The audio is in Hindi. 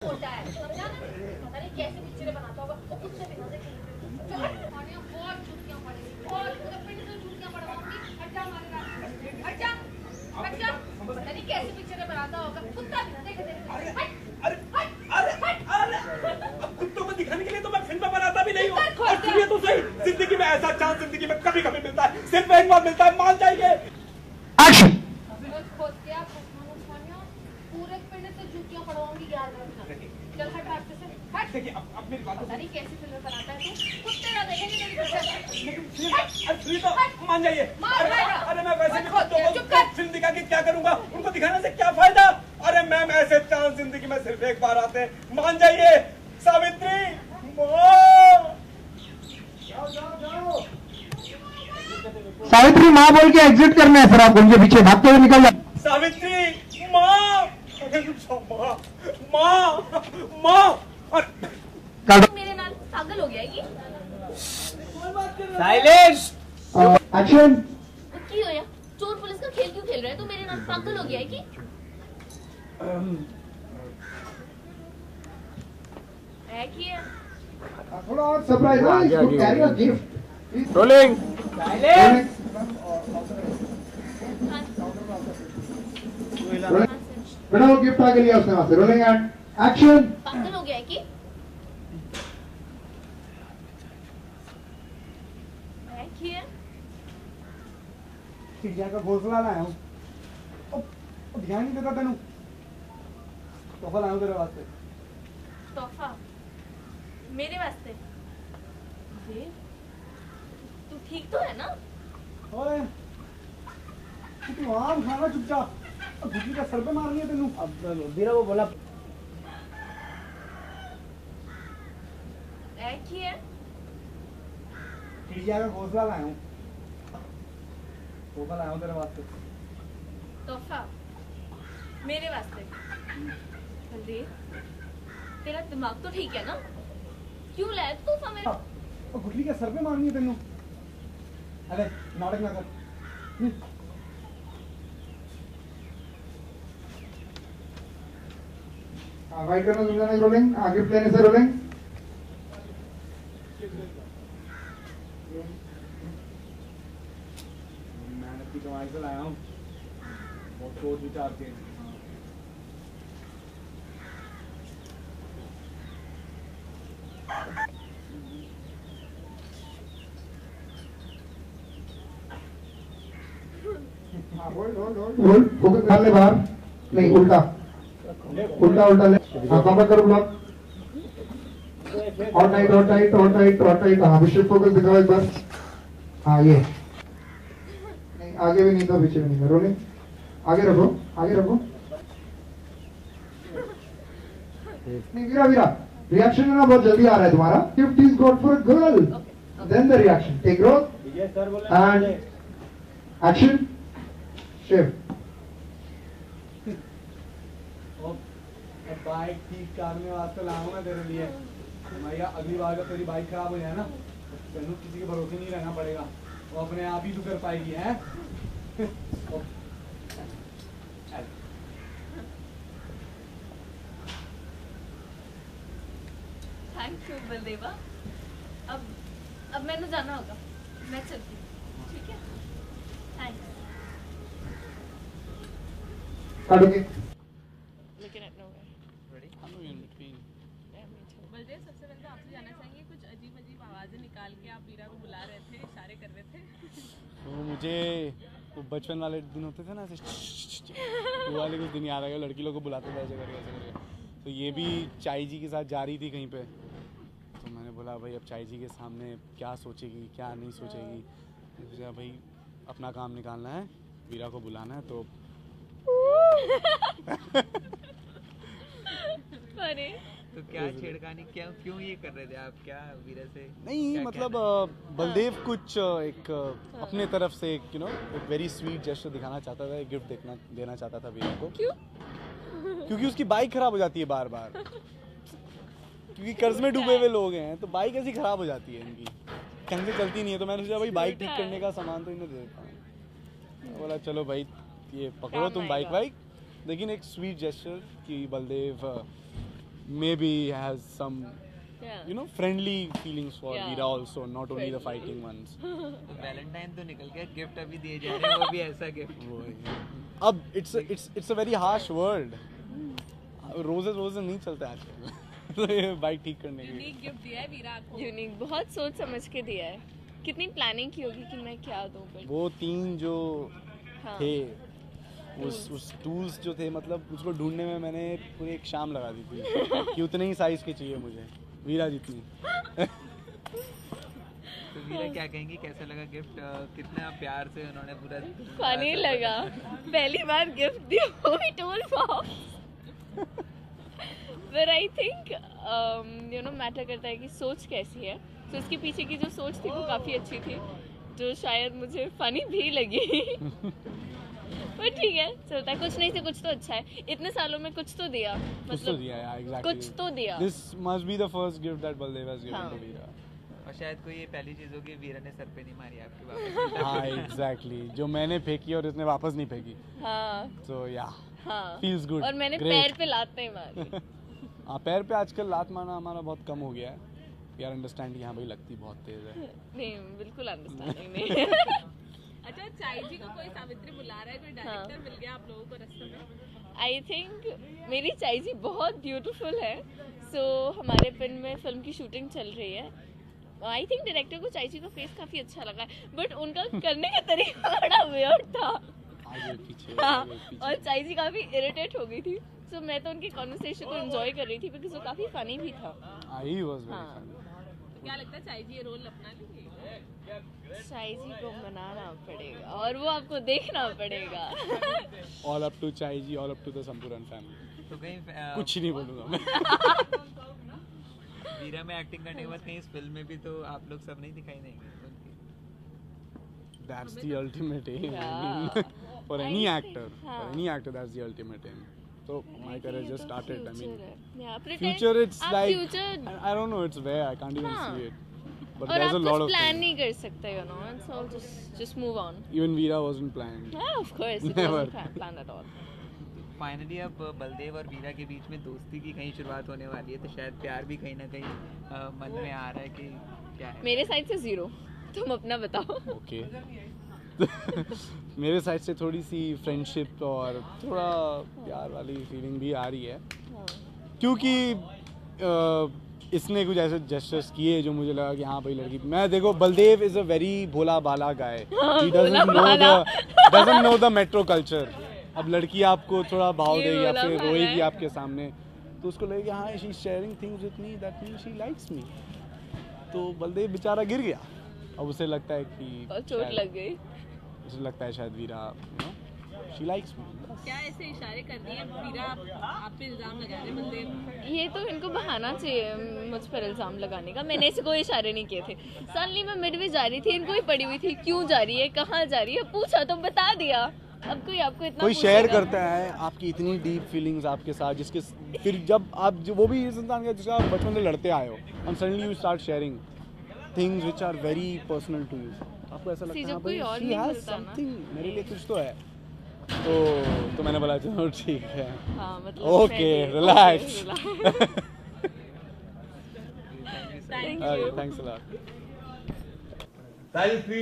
छोटा है, समझा ना? पता नहीं कैसे पिक्चरें बनाता होगा, वो खुद से बिना देखे बहुत छुट्टियां पड़ेगी, बहुत पिंड से छुट्टियां पड़वाऊंगी। हटा हमारे रास्ते, हटा, हटा। पता नहीं कैसे पिक्चरें बनाता होगा, खुद का बिना देखे अब कुत्तों को दिखाने के लिए तो मैं फिल्म बनाता भी नहीं हूँ। और सुनिए तो सही, जिंदगी में ऐसा चांस जिंदगी में कभी कभी मिलता है, सिर्फ एक बार मिलता है, मान जाइए। एक्शन। पूरे पिंड से जूतियां पड़वाऊंगी, याद रखना। चल हट रास्ते से, हट। देखिए अब मेरी बात पता नहीं कैसी फिल्म बनाता है तू, कुत्ते ना देखेंगे मेरी पिक्चर। अरे सुनिए तो मान जाइए। अरे मैं वैसे भी कुत्तों को फिल्म दिखा के क्या करूंगा, उनको दिखाने से क्या फायदा। अरे मैम ऐसे चांस जिंदगी में सिर्फ एक बार आते हैं, मान जाइए। सावित्री सावित्री माँ बोल के एग्जिट करना है, फिर आप उनके पीछे भागते हुए निकल जाए। सावित्री माँ माँ माँ और मेरे नाल पागल हो गया है कि साइलेंस। एक्शन। की होया चोर पुलिस का खेल क्यों खेल रहा है? तू मेरे नाल पागल हो गया है कि है कि है? थोड़ा और सरप्राइज हो, इसको carry a gift. Rolling. Silence. बेटा वो गिफ्ट आके लिया उसने वहां से। Rolling and action. पागल हो गया है कि है कि है? चिड़िया का घोंसला लाया हूँ। ध्यान नहीं देता तेनू। तोहफा लाया हूँ तेरे वास्ते। तोहफा मेरे वास्ते? ये तू ठीक तो है ना? ओए तू आम खाना चुपचाप, गुटी का सर पे मारनी है तेनू। अब बीरा वो बोला है कि है? चिड़िया का घोंसला लाया हूँ। तोहफा लाया हूँ तेरे वास्ते। तोहफा मेरे वास्ते? बलदेव तेरा दिमाग तो ठीक है ना? क्यों लाया तोहफा मेरे? गुटली के सर पे मारनी है तेनू। अरे नाटक ना कर। वाइट करना सुनना नहीं। रोलिंग आगे प्लेन से रोलिंग। मेहनत की कमाई से लाया हूँ, बहुत सोच विचार के। होल्ड फोकस कर ले बाहर, नहीं उल्टा उल्टा उल्टा ले। हाँ कवर करो ब्लॉक। और टाइट और टाइट और टाइट और टाइट। हाँ विशेष फोकस दिखाओ एक बार। हाँ ये नहीं, आगे भी नहीं था पीछे भी नहीं था। रोलिंग आगे रखो, आगे रखो। नहीं वीरा वीरा रिएक्शन ना बहुत जल्दी आ रहा है तुम्हारा। Gift is got for a girl, then the reaction. Take growth and action. Shift. Bike ठीक करने वास्ते लाऊंगा तेरे लिए। भैया अगली बार जब तेरी बाइक खराब हो जाए ना, तेनू किसी के भरोसे नहीं रहना पड़ेगा, वो अपने आप ही तू कर पाएगी है। Thank you Baldeva. अब मैंने जाना होगा, मैं चलती हूँ। ठीक है, थैंक्स। बलदेव सबसे पहले तो आपसे जानना चाहेंगे, कुछ अजीब अजीब आवाज़ें निकाल के आप वीरा को बुला रहे थे, इशारे कर रहे थे? तो मुझे वो बचपन वाले दिन होते थे ना ऐसे वो वाले कुछ दिन याद आ गए, लड़की लोग को बुलाते थे ऐसे करके। तो ये भी चाई जी के साथ जा रही थी कहीं पे, तो मैंने बोला भाई अब चाई जी के सामने क्या सोचेगी क्या नहीं सोचेगी। मुझे भाई अपना काम निकालना है, वीरा को बुलाना है तो अरे तो क्या छेड़खानी, क्यों ये कर रहे थे आप? क्या वीरा से नहीं मतलब बलदेव कुछ एक अपने तरफ से एक वेरी स्वीट जेस्चर दिखाना चाहता था, गिफ्ट देना चाहता था वीरा को। क्यों? क्योंकि उसकी बाइक खराब हो जाती है बार बार, क्योंकि कर्ज में डूबे हुए लोग हैं, तो बाइक ऐसी खराब हो जाती है इनकी, ढंग से चलती नहीं है। तो मैंने सोचा भाई बाइक ठीक करने का सामान तो इन्हें दे देता हूँ। बोला चलो भाई ये पकड़ो तुम बाइक। लेकिन एक स्वीट जेस्चर कि Baldev maybe has some, Yeah. you know, friendly feelings for Yeah. Veera also, not only the fighting ones. तो वैलेंटाइन तो निकल गया, गिफ्ट अभी दिए जा रहे हैं, वो भी ऐसा गिफ्ट। वो है। अब it's a very harsh world. Roses नहीं चलते आजकल। तो ये बाइक ठीक करने के लिए। यूनिक गिफ्ट दिया है वीरा आपको। यूनिक, बहुत सोच समझ के दिया है। कितनी प्लानिंग की होगी कि मैं क्या दूं फिर। वो 3 जो हाँ। थे उस टूल्स जो थे, मतलब उसको ढूंढने में मैंने पूरी एक शाम लगा दी थी कि उतने ही साइज के चाहिए मुझे, वीरा जितनी। तो वीरा क्या कहेंगी, कैसा लगा गिफ्ट, कितना प्यार से उन्होंने पूरा फनी लगा, पहली बार गिफ्ट दिया वो भी टूल फॉर्म। पर I think you know matter करता है कि सोच कैसी है। तो उसके पीछे की जो सोच थी वो काफ़ी अच्छी थी, जो शायद मुझे फनी भी लगी। पर ठीक है, चलता है, कुछ नहीं से कुछ तो अच्छा है। इतने सालों में कुछ तो दिया, कुछ तो दिया, yeah, exactly. कुछ तो दिया। This must be the first gift that Baldev has given हाँ। to Veera. और शायद कोई ये पहली चीज होगी, वीरा ने सर पे नहीं मारी आपके वापस। हाँ exactly, जो मैंने फेंकी और इसने वापस नहीं फेंकी। हाँ So yeah, हाँ feels good. और मैंने Great. पैर पे लात नहीं मारी। हाँ, पैर पे आजकल लात मारना हमारा बहुत कम हो गया है। यार अंडरस्टैंड, यहाँ भाई लगती बहुत तेज है। नहीं, बिल्कुल अंडरस्टैंडिंग नहीं। अच्छा, चाई जी को कोई सावित्री बुला रहा है, कोई डायरेक्टर मिल गया आप लोगों को रास्ते में? आई थिंक मेरी चाई जी बहुत ब्यूटीफुल है। सो हमारे फिल्म की शूटिंग चल रही है। आई थिंक डायरेक्टर को चाई जी का फेस काफ़ी अच्छा लगा है, बट उनका करने का तरीका बड़ा वियर्ड था। आगे पीछे, हाँ, आगे पीछे। और चाई जी काफ़ी इरिटेट हो गई थी। सो मैं तो उनकी कॉन्वर्सेशन को एंजॉय कर रही थी, बिकॉज वो काफ़ी फनी भी था। He was very हाँ। funny. तो क्या लगता है चाई जी ये रोल अपना लेंगे? चाई जी को मनाना पड़ेगा और वो आपको देखना पड़ेगा। All up to Chai ji, all up to the Sampuran family. तो कहीं कुछ नहीं बोलूँगा मैं। वीरा में एक्टिंग करने के बाद कहीं इस फिल्म में भी तो आप लोग सब नहीं दिखाई देंगे उनके। That's the ultimate aim. I Yeah. mean, for any I actor, think, for हाँ। any actor, that's the ultimate aim. So my career just started. I mean, future, future it's like future I don't know, it's where I can't even हाँ। see it. But और there's आप a lot कुछ of प्लान things. नहीं कर सकते, you know, it's all just move on. Even Veera wasn't planned. Yeah, of course, it Never. wasn't planned at all. Finally अब बलदेव और वीरा के बीच में दोस्ती की कहीं शुरुआत होने वाली है, तो शायद प्यार भी कहीं ना कहीं मन में आ रहा है कि क्या है। मेरे साइड से 0, तुम अपना बताओ। Okay. मेरे साइड से थोड़ी सी फ्रेंडशिप और थोड़ा प्यार वाली फीलिंग भी आ रही है, क्योंकि इसने कुछ ऐसे जेस्चर्स किए जो मुझे लगा कि हाँ भाई लड़की। मैं देखो, बलदेव इज अ वेरी भोला भाला guy, he doesn't know the metro culture. अब लड़की आपको थोड़ा भाव ये देगी या भोला फिर भाला रोएगी है। आपके सामने, तो उसको लगेगा हाँ she sharing things with me, that means she likes मी। तो बलदेव बेचारा गिर गया। अब उसे लगता है कि और चोट लग गई। उसे लगता है शायद Veera, you know, she likes me. क्या ऐसे इशारे कर दिए वीरा आप पे इल्जाम लगा रहे बलदेव? ये तो इनको बहाना चाहिए मुझ पर इल्जाम लगाने का। मैंने ऐसे कोई इशारे नहीं किए थे। सडनली मैं मिडवे जा रही थी, इनको ही पड़ी हुई थी, क्यों जा रही है, कहाँ जा रही है, पूछा तो बता दिया। अब कोई आपको इतना कोई शेयर पूछेगा? करता है आपकी इतनी डीप फीलिंग्स आपके साथ, जिसके फिर जब आप वो भी इस इंसान के जिसका आप बचपन से लड़ते आए हो, and suddenly you start sharing things which are very personal to you. आपको ऐसा लगता है जब हाँ कोई भाई और शी नहीं हैज मिलता ना। समथिंग, मेरे लिए कुछ तो है। तो मैंने बोला चलो ठीक है, हाँ, मतलब okay relax. Thank you. Thanks a lot. Silence please.